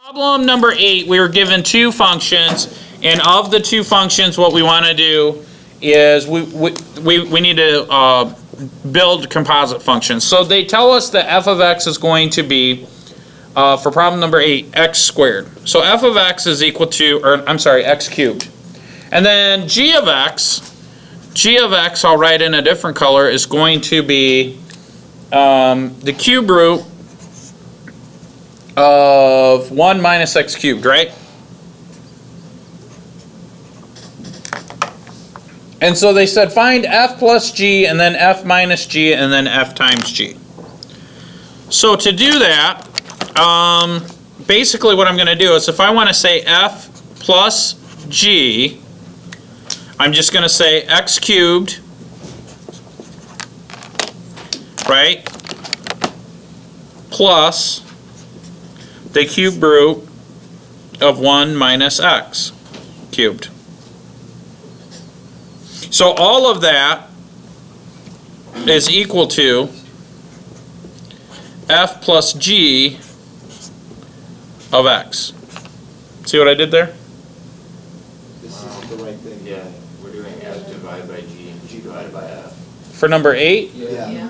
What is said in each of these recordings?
Problem number 8, we were given two functions, and of the two functions, what we want to do is we need to build composite functions. So they tell us that f of x is going to be, for problem number 8, x squared. So f of x is equal to, or I'm sorry, x cubed. And then g of x, I'll write in a different color, is going to be the cube root of 1 minus x cubed, right? And so they said find f plus g, and then f minus g, and then f times g. So to do that, basically what I'm going to do is if I want to say f plus g, I'm just going to say x cubed, right, plus the cube root of 1 minus x cubed. So all of that is equal to f plus g of x. See what I did there? This isn't the right thing. Yeah, we're doing f divided by g and g divided by f. For number 8? Yeah.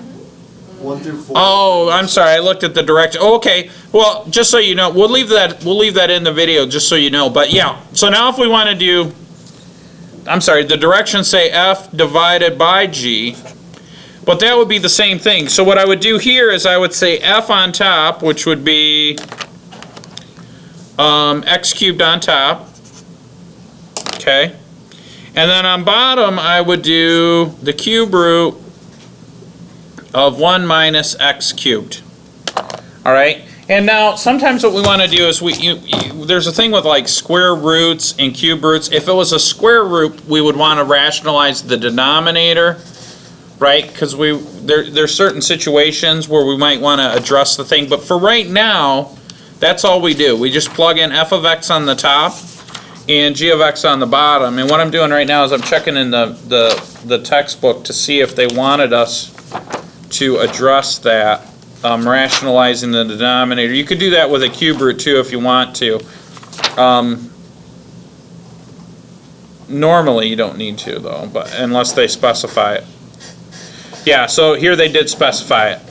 1 through 4. Oh, I'm sorry. I looked at the direction. Oh, okay. Well, just so you know, we'll leave that in the video just so you know. But yeah. So now if we want to do, I'm sorry, the directions say f divided by g, but that would be the same thing. So what I would do here is I would say f on top, which would be x cubed on top. Okay. And then on bottom I would do the cube root of 1 minus x cubed. All right. And now sometimes what we want to do is there's a thing with like square roots and cube roots. If it was a square root, we would want to rationalize the denominator, right? Because there's certain situations where we might want to address the thing. But for right now, that's all we do. We just plug in f of x on the top and g of x on the bottom. And what I'm doing right now is I'm checking in the textbook to see if they wanted us to address that, rationalizing the denominator. You could do that with a cube root too if you want to. Normally you don't need to though, but unless they specify it. Yeah, so here they did specify it.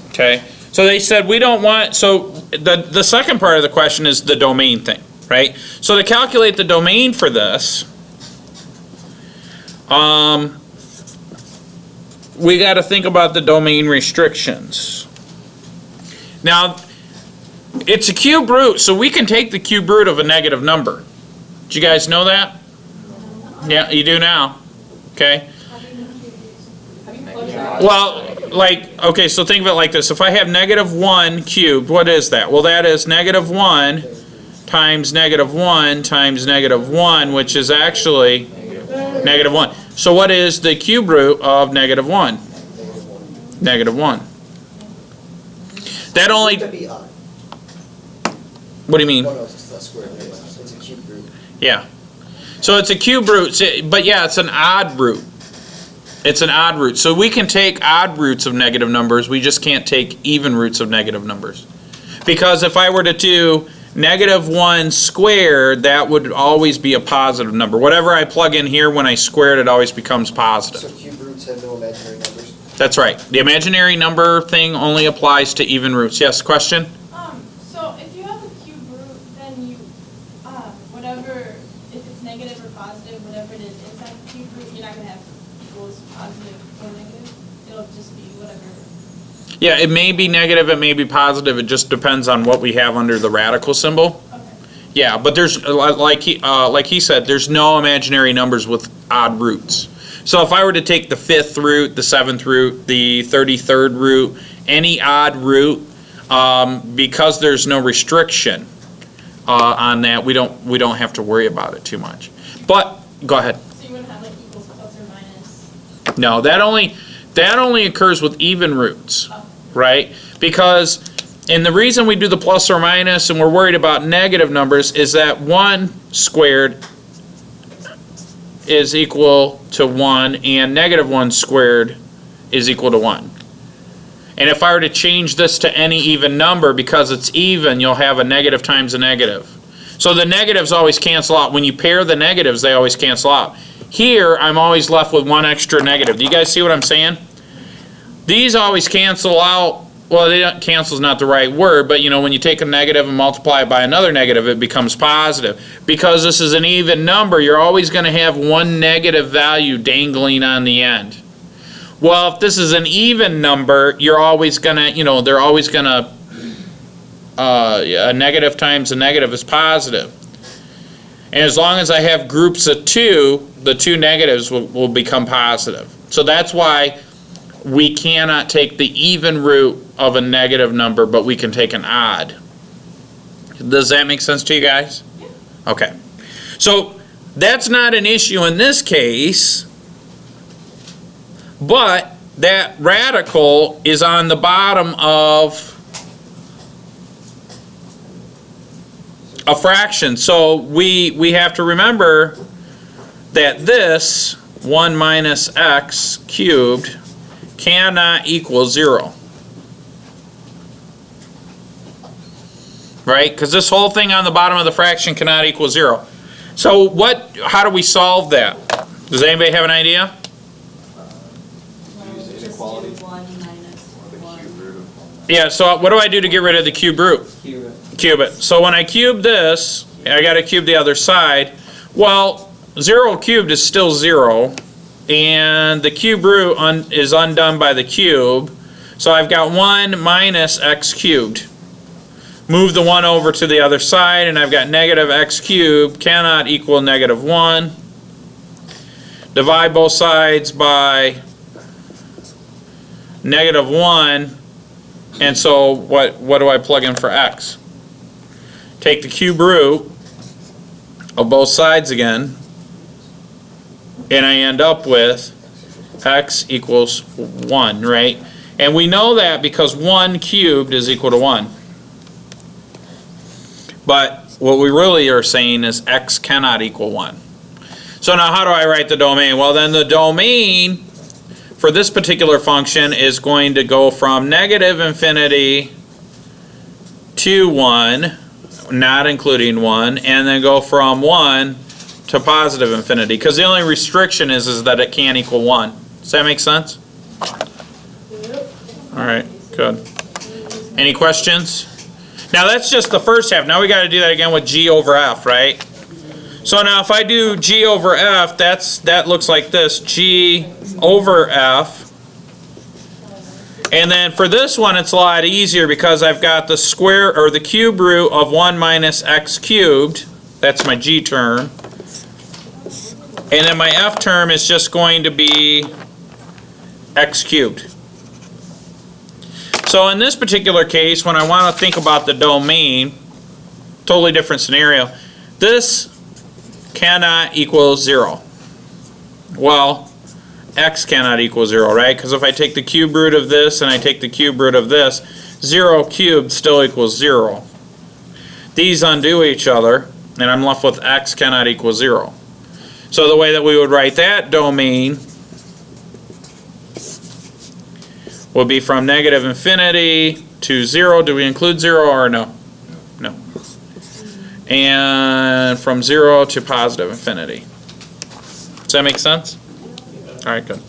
Okay, so they said we don't want, so the second part of the question is the domain thing, right? So to calculate the domain for this, we got to think about the domain restrictions. Now, it's a cube root, so we can take the cube root of a negative number. Do you guys know that? Yeah, you do now. Okay. Well, like, okay, so think of it like this. If I have negative 1 cubed, what is that? Well, that is negative 1 times negative 1 times negative 1, which is actually negative 1. So what is the cube root of negative 1? Negative 1. That only... What do you mean? It's a cube root. Yeah. So it's a cube root, but yeah, it's an odd root. It's an odd root. So we can take odd roots of negative numbers, we just can't take even roots of negative numbers. Because if I were to do negative 1 squared, that would always be a positive number. Whatever I plug in here, when I square it always becomes positive. So cube roots have no imaginary numbers? That's right. The imaginary number thing only applies to even roots. Yes, question? So if you have a cube root, then you, whatever, if it's negative or positive, whatever it is inside the cube root, you're not going to have equals positive or negative. It'll just be whatever. Yeah, it may be negative, it may be positive. It just depends on what we have under the radical symbol. Okay. Yeah, but there's, like he said, there's no imaginary numbers with odd roots. So if I were to take the 5th root, the 7th root, the 33rd root, any odd root, because there's no restriction on that, we don't have to worry about it too much. But go ahead. So you wouldn't have like equals plus or minus? No, that only occurs with even roots, right? Because, and the reason we do the plus or minus and we're worried about negative numbers is that 1 squared is equal to 1 and negative 1 squared is equal to 1. And if I were to change this to any even number, because it's even, you'll have a negative times a negative. So the negatives always cancel out. When you pair the negatives, they always cancel out. Here, I'm always left with one extra negative. Do you guys see what I'm saying? These always cancel out. Well, they don't, cancel is not the right word, but you know, when you take a negative and multiply it by another negative, it becomes positive. Because this is an even number, you're always going to have one negative value dangling on the end. Well, if this is an even number, you're always going to, you know, they're always going to, a negative times a negative is positive. And as long as I have groups of 2, the 2 negatives will become positive. So that's why we cannot take the even root of a negative number, but we can take an odd. Does that make sense to you guys? Yeah. Okay. So that's not an issue in this case, but that radical is on the bottom of a fraction. So we have to remember that this 1 minus x cubed cannot equal 0. Right? Because this whole thing on the bottom of the fraction cannot equal 0. So how do we solve that? Does anybody have an idea? Use Just inequality. do 1 minus The 1. cube root of Yeah, so what do I do to get rid of the cube root? Cube. Cube it. So when I cube this, I got to cube the other side. Well, 0 cubed is still 0, and the cube root is undone by the cube. So I've got 1 minus x cubed. Move the 1 over to the other side, and I've got negative x cubed cannot equal negative 1. Divide both sides by negative 1, and so what do I plug in for x? Take the cube root of both sides again, and I end up with x equals 1, right? And we know that because 1 cubed is equal to 1. But what we really are saying is x cannot equal 1. So now how do I write the domain? Well, then the domain for this particular function is going to go from negative infinity to 1, not including 1, and then go from 1 to positive infinity. Because the only restriction is that it can't equal 1. Does that make sense? Alright, good. Any questions? Now that's just the first half. Now we got to do that again with g over f, right? So now if I do g over f, that looks like this, g over f. And then for this one it's a lot easier because I've got the square or the cube root of 1 minus x cubed. That's my g term. And then my f term is just going to be x cubed. So in this particular case, when I want to think about the domain, totally different scenario, this cannot equal 0. Well, x cannot equal 0, right? Because if I take the cube root of this and I take the cube root of this, 0 cubed still equals 0. These undo each other, and I'm left with x cannot equal 0. So the way that we would write that domain would be from negative infinity to 0. Do we include 0 or no? No. And from 0 to positive infinity. Does that make sense? All right, good.